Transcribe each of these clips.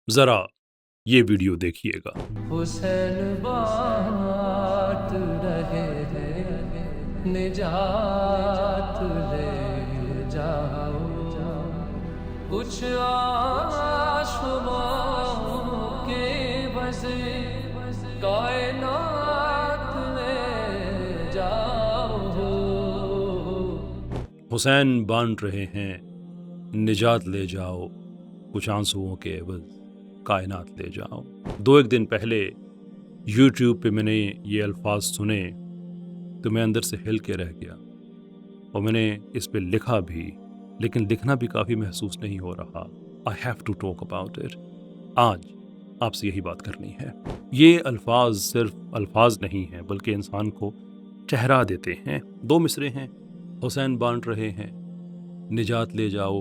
ज़रा ये वीडियो देखिएगा। हुसैन बात रहे हैं, निजात ले जाओ, कुछ आसमां के बसे कायनात ले जाओ। हुसैन बांट रहे हैं निजात ले जाओ, कुछ आंसुओं के एवज़ कायनात ले जाओ। 2-1 दिन पहले यूट्यूब पे मैंने ये अल्फाज सुने तो मैं अंदर से हिल के रह गया और मैंने इस पे लिखा भी, लेकिन लिखना भी काफ़ी महसूस नहीं हो रहा। I have to talk about it. आज आपसे यही बात करनी है। ये अल्फाज सिर्फ अल्फाज नहीं हैं बल्कि इंसान को ठहरा देते हैं। 2 मिसरे हैं, हुसैन बांट रहे हैं निजात ले जाओ।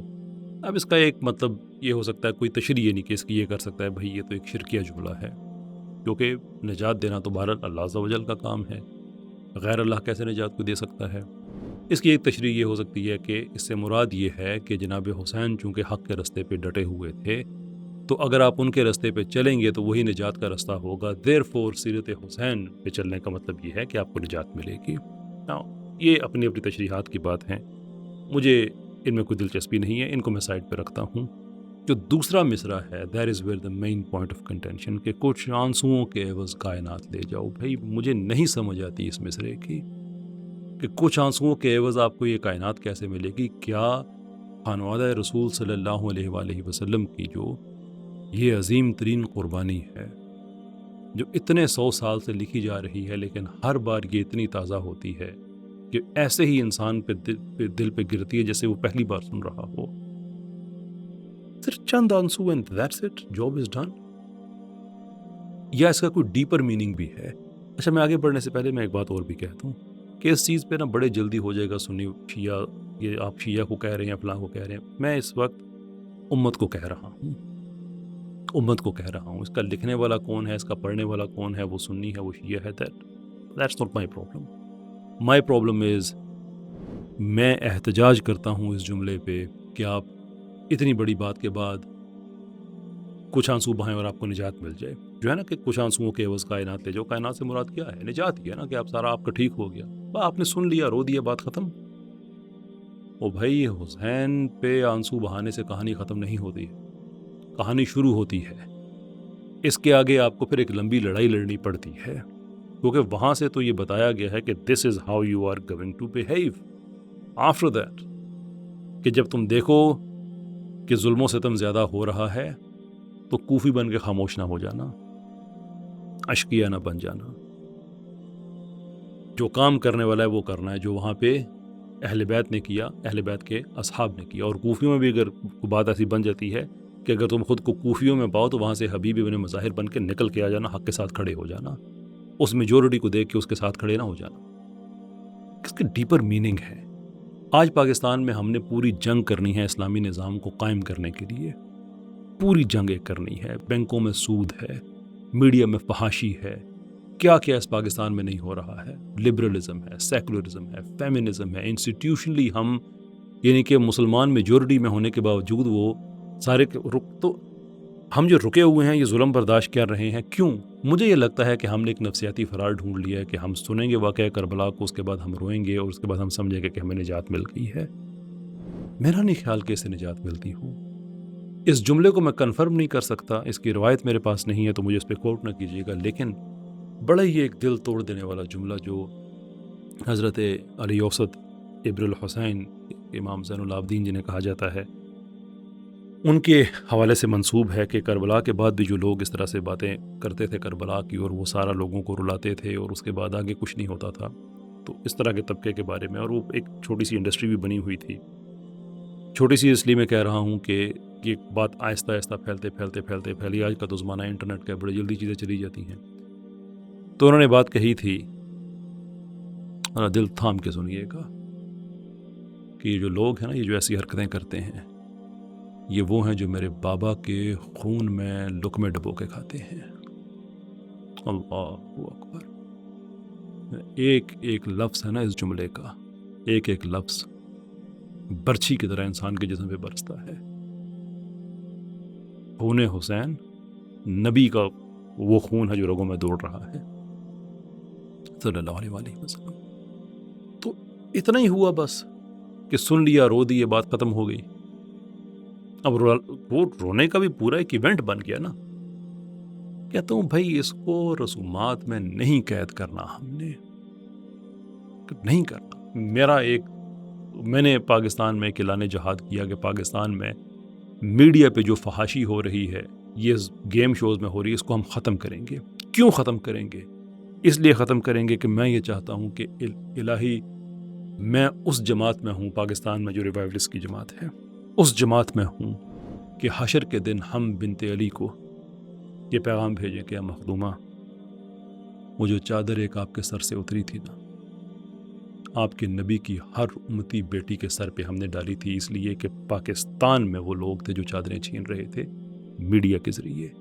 अब इसका एक मतलब ये हो सकता है, कोई तशरीह ये नहीं कि इसकी ये कर सकता है भाई ये तो एक शिरकिया जुमला है, क्योंकि निजात देना तो भारत अल्लाह अज़्ज़ा वजल का काम है, गैर अल्लाह कैसे निजात को दे सकता है। इसकी एक तशरीह ये हो सकती है कि इससे मुराद ये है कि जनाब हुसैन चूँकि हक़ के रस्ते पे डटे हुए थे, तो अगर आप उनके रस्ते पे चलेंगे तो वही निजात का रास्ता होगा। देयरफॉर सीरत हुसैन पे चलने का मतलब ये है कि आपको निजात मिलेगी। नाउ ये अपनी अपनी तशरीहात की बात है, मुझे इनमें कोई दिलचस्पी नहीं है, इनको मैं साइड पे रखता हूँ। जो दूसरा मिसरा है, that is where the main point of contention, कि कुछ आंसुओं के एवज़ कायनात ले जाओ। भाई मुझे नहीं समझ आती इस मिसरे की कि कुछ आंसुओं के एवज़ आपको ये कायनात कैसे मिलेगी। क्या खानवादा रसूल सल्लल्लाहु अलैहि वसल्लम की जो ये अजीम तरीन कुर्बानी है, जो इतने 100 साल से लिखी जा रही है, लेकिन हर बार ये इतनी ताज़ा होती है कि ऐसे ही इंसान पे दिल पे गिरती है जैसे वो पहली बार सुन रहा हो। सिर्फ चंद आंसू and that's it, job is done. या इसका कोई डीपर मीनिंग भी है? अच्छा, मैं आगे बढ़ने से पहले मैं एक बात और भी कहता हूँ कि इस चीज़ पे ना बड़े जल्दी हो जाएगा सुन्नी शिया, ये आप शिया को कह रहे हैं, फलां को कह रहे हैं। मैं इस वक्त उम्मत को कह रहा हूँ, उम्मत को कह रहा हूँ। इसका लिखने वाला कौन है, इसका पढ़ने वाला कौन है, वो सुन्नी है, वो शिया है, that's not my problem. My problem is, मैं एहतजाज करता हूँ इस जुमले पे कि आप इतनी बड़ी बात के बाद कुछ आंसू बहाएं और आपको निजात मिल जाए। जो है ना कि कुछ आंसुओं के एवज़ कायनात ले जाओ, कायनात से मुराद क्या है? निजात ही है ना, कि आप सारा आपका ठीक हो गया, आपने सुन लिया, रो दिया, बात ख़त्म। ओ भाई, हुसैन पे आंसू बहाने से कहानी ख़त्म नहीं होती, कहानी शुरू होती है। इसके आगे आपको फिर एक लंबी लड़ाई लड़नी पड़ती है, क्योंकि वहाँ से तो ये बताया गया है कि this is how you are going to behave after that, कि जब तुम देखो कि जुल्मों सितम ज़्यादा हो रहा है तो कूफी बन के खामोश ना हो जाना, अशकिया ना बन जाना। जो काम करने वाला है वो करना है, जो वहाँ पे अहले बैत ने किया, अहले बैत के असहाब ने किया। और कूफियों में भी अगर बात ऐसी बन जाती है कि अगर तुम खुद को कूफियों में पाओ तो वहाँ से हबीब इब्न मज़ाहिर बन के निकल के आ जाना, हक़ के साथ खड़े हो जाना, उस मेजोरिटी को देख के उसके साथ खड़े ना हो जाना। इसकी डीपर मीनिंग है। आज पाकिस्तान में हमने पूरी जंग करनी है इस्लामी निज़ाम को कायम करने के लिए, पूरी जंग एक करनी है। बैंकों में सूद है, मीडिया में फहाशी है, क्या क्या इस पाकिस्तान में नहीं हो रहा है। लिबरलिज्म है, सेकुलरिज्म है, फेमिनिज्म है। इंस्टीट्यूशनली हम, यानी कि मुसलमान मेजॉरिटी में होने के बावजूद वो सारे हम जो रुके हुए हैं, ये जुल्म बर्दाश्त कर रहे हैं। क्यों? मुझे ये लगता है कि हमने एक नफसियाती फरार ढूंढ लिया है कि हम सुनेंगे वाक़या करबला को, उसके बाद हम रोएंगे और उसके बाद हम समझेंगे कि हमें निजात मिल गई है। मेरा नहीं ख्याल कि इससे निजात मिलती हो। इस जुमले को मैं कन्फर्म नहीं कर सकता, इसकी रवायत मेरे पास नहीं है, तो मुझे इस पर कोट ना कीजिएगा, लेकिन बड़ा ही एक दिल तोड़ देने वाला जुमला जो हज़रत अली औसत इब्रुल हुसैन इमाम ज़ैनुल आबदीन जिन्हें कहा जाता है, उनके हवाले से मंसूब है कि करबला के बाद भी जो लोग इस तरह से बातें करते थे करबला की, और वो सारा लोगों को रुलाते थे और उसके बाद आगे कुछ नहीं होता था, तो इस तरह के तबके के बारे में, और वो एक छोटी सी इंडस्ट्री भी बनी हुई थी। छोटी सी इसलिए मैं कह रहा हूँ कि ये बात आहिस्ता आहिस्ता फैलते फैली। आज का तो ज़माना इंटरनेट का, बड़ी जल्दी चीज़ें चली जाती हैं। तो उन्होंने बात कही थी, दिल थाम के सुनिएगा, कि ये जो लोग हैं ना, ये जो ऐसी हरकतें करते हैं, ये वो हैं जो मेरे बाबा के खून में लुक़मे डुबो के खाते हैं। अल्लाहु अकबर। एक एक लफ्ज़ है ना इस जुमले का, एक एक लफ्ज़ बर्छी की तरह इंसान के जिस्म पे बरसता है। खून हुसैन नबी का वो खून है जो रगों में दौड़ रहा है सल्लल्लाहु अलैहि वसल्लम। तो इतना ही हुआ बस कि सुन लिया, रो दी, ये बात खत्म हो गई। अब वो रोने का भी पूरा एक इवेंट बन गया ना। कहता हूँ भाई इसको रसूमात में नहीं कैद करना, हमने नहीं करना। मैंने पाकिस्तान में एक ऐलान जहाद किया कि पाकिस्तान में मीडिया पे जो फहाशी हो रही है, ये गेम शोज़ में हो रही है, इसको हम ख़त्म करेंगे। क्यों ख़त्म करेंगे? इसलिए ख़त्म करेंगे कि मैं ये चाहता हूँ कि इलाही मैं उस जमात में हूँ पाकिस्तान में जो रिवाइवलिस्ट की जमात है, उस जमात में हूँ कि हशर के दिन हम बिनते अली को ये पैगाम भेजें कि मखदूमा, वो जो चादर एक आपके सर से उतरी थी ना, आपके नबी की हर उम्मती बेटी के सर पे हमने डाली थी, इसलिए कि पाकिस्तान में वो लोग थे जो चादरें छीन रहे थे मीडिया के ज़रिए,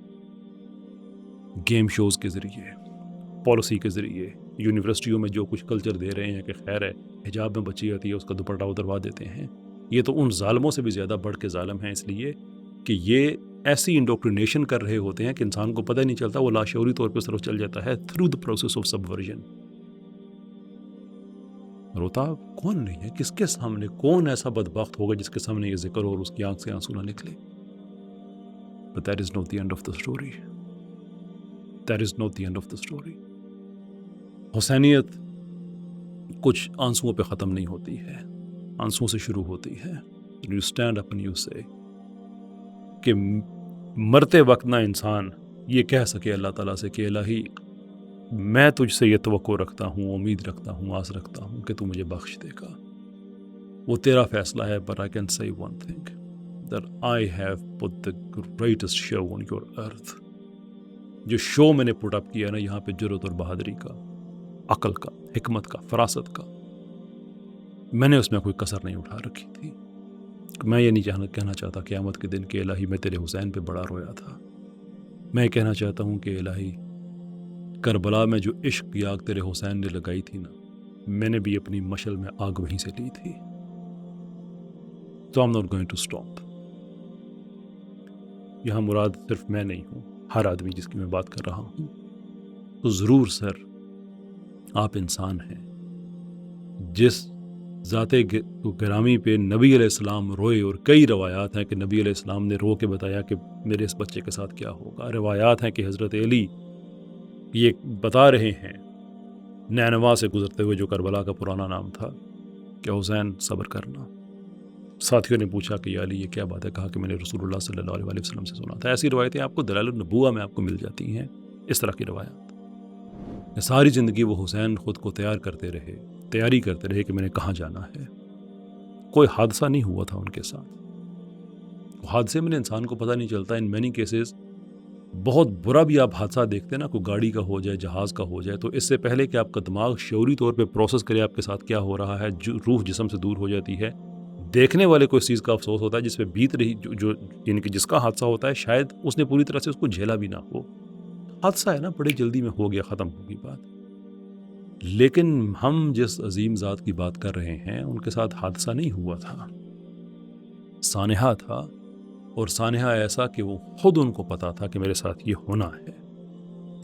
गेम शोज़ के ज़रिए, पॉलिसी के ज़रिए, यूनिवर्सिटियों में जो कुछ कल्चर दे रहे हैं कि खैर है हिजाब में बच्ची आती है उसका दुपट्टा उतरवा देते हैं। ये तो उन ज़ालमों से भी ज़्यादा बढ़ के ज़ालम हैं, इसलिए कि ये ऐसी इंडोक्ट्रिनेशन कर रहे होते हैं कि इंसान को पता ही नहीं चलता, वो लाशऊरी तौर पर उस तरफ चल जाता है through the process of subversion. रोता कौन नहीं है, किसके सामने, कौन ऐसा बदबख्त होगा जिसके सामने ये जिक्र और उसकी आंख से आंसू ना निकले। But that is not the end of the story. That is not the end of the story. हुसैनियत कुछ आंसुओं पे ख़त्म नहीं होती है, आंसुओं से शुरू होती है। You stand up and you say कि मरते वक्त ना इंसान ये कह सके अल्लाह ताला से कि इलाही मैं तुझसे ये तवक्को रखता हूँ, उम्मीद रखता हूँ, आस रखता हूँ कि तू मुझे बख्श देगा। वो तेरा फैसला है, but I can say one thing, that I have put the greatest show on your earth. जो शो मैंने पुट अप किया ना यहाँ पे, जुर्रत और बहादुरी का, अकल का, हिकमत का, फरासत का, मैंने उसमें कोई कसर नहीं उठा रखी थी। मैं ये नहीं कहना चाहता क़यामत के दिन के इलाही मैं तेरे हुसैन पे बड़ा रोया था। मैं कहना चाहता हूँ कि इलाही करबला में जो इश्क की आग तेरे हुसैन ने लगाई थी ना, मैंने भी अपनी मशल में आग वहीं से ली थी। तो I am not going to stop. यहाँ मुराद सिर्फ मैं नहीं हूँ, हर आदमी जिसकी मैं बात कर रहा हूँ। तो ज़रूर सर आप इंसान हैं, जिस ज़ाते गिरामी पे नबी अलैहिस्सलाम रोए, और कई रवायात हैं कि नबी अलैहिस्सलाम ने रो के बताया कि मेरे इस बच्चे के साथ क्या होगा। रवायात हैं कि हज़रत अली ये बता रहे हैं नैनवा से गुजरते हुए, जो करबला का पुराना नाम था, कि हुसैन सब्र करना। साथियों ने पूछा कि या अली ये क्या बात है? कहा कि मैंने रसूलुल्लाह सल्लल्लाहु अलैहि वसल्लम से सुना था। ऐसी रवायतें आपको दलाइल नबुव्वा में आपको मिल जाती हैं, इस तरह की रवायात। सारी ज़िंदगी वो हुसैन ख़ुद को तैयारी करते रहे कि मैंने कहाँ जाना है। कोई हादसा नहीं हुआ था उनके साथ। हादसे में इंसान को पता नहीं चलता। इन मैनी केसेस बहुत बुरा भी आप हादसा देखते हैं ना, कोई गाड़ी का हो जाए, जहाज़ का हो जाए, तो इससे पहले कि आपका दिमाग शऊरी तौर पे प्रोसेस करे आपके साथ क्या हो रहा है, जो रूह जिस्म से दूर हो जाती है, देखने वाले को इस चीज़ का अफसोस होता है जिस पे बीत रही, जो यानी कि जिसका हादसा होता है शायद उसने पूरी तरह से उसको झेला भी ना हो। हादसा है ना, बड़ी जल्दी में हो गया, ख़त्म होगी बात। लेकिन हम जिस अजीम ज़ात की बात कर रहे हैं उनके साथ हादसा नहीं हुआ था, सानहा था। और सानहा ऐसा कि वो खुद उनको पता था कि मेरे साथ ये होना है।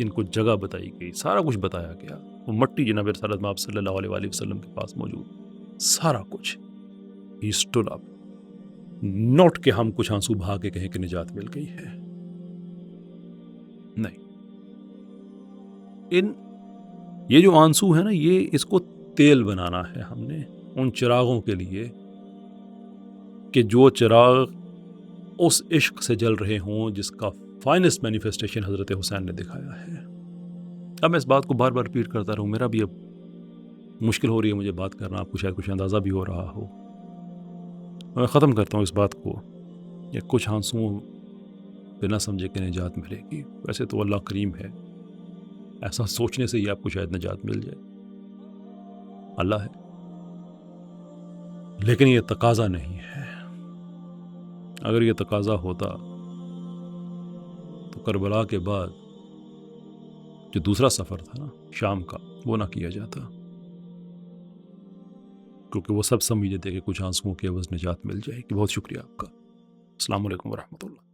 इनको जगह बताई गई, सारा कुछ बताया गया। वो मट्टी जनाब रसूलुल्लाह आप सल्लल्लाहु अलैहि वसल्लम के पास मौजूद, सारा कुछ। ही स्टूड अप, नोट के हम कुछ आंसू बहा के कहें कि निजात मिल गई है, नहीं। ये जो आंसू है ना, ये इसको तेल बनाना है हमने उन चिरागों के लिए कि जो चिराग उस इश्क से जल रहे हों जिसका फाइनेस्ट मैनिफेस्टेशन हज़रत हुसैन ने दिखाया है। अब मैं इस बात को बार बार रिपीट करता रहूँ, मेरा भी अब मुश्किल हो रही है मुझे बात करना, आपको शायद कुछ अंदाज़ा भी हो रहा हो। मैं ख़त्म करता हूँ इस बात को, या कुछ आंसुओं बिना समझे कि निजात मिलेगी। वैसे तो अल्लाह करीम है, ऐसा सोचने से ही आपको शायद निजात मिल जाए, अल्लाह है। लेकिन ये तकाज़ा नहीं है। अगर ये तकाज़ा होता तो करबला के बाद जो दूसरा सफ़र था ना शाम का, वो ना किया जाता, क्योंकि वो सब समझते थे कि कुछ आंसुओं के एवज़ निजात मिल जाएगी। बहुत शुक्रिया आपका। अस्सलाम वालेकुम व रहमतुल्लाह।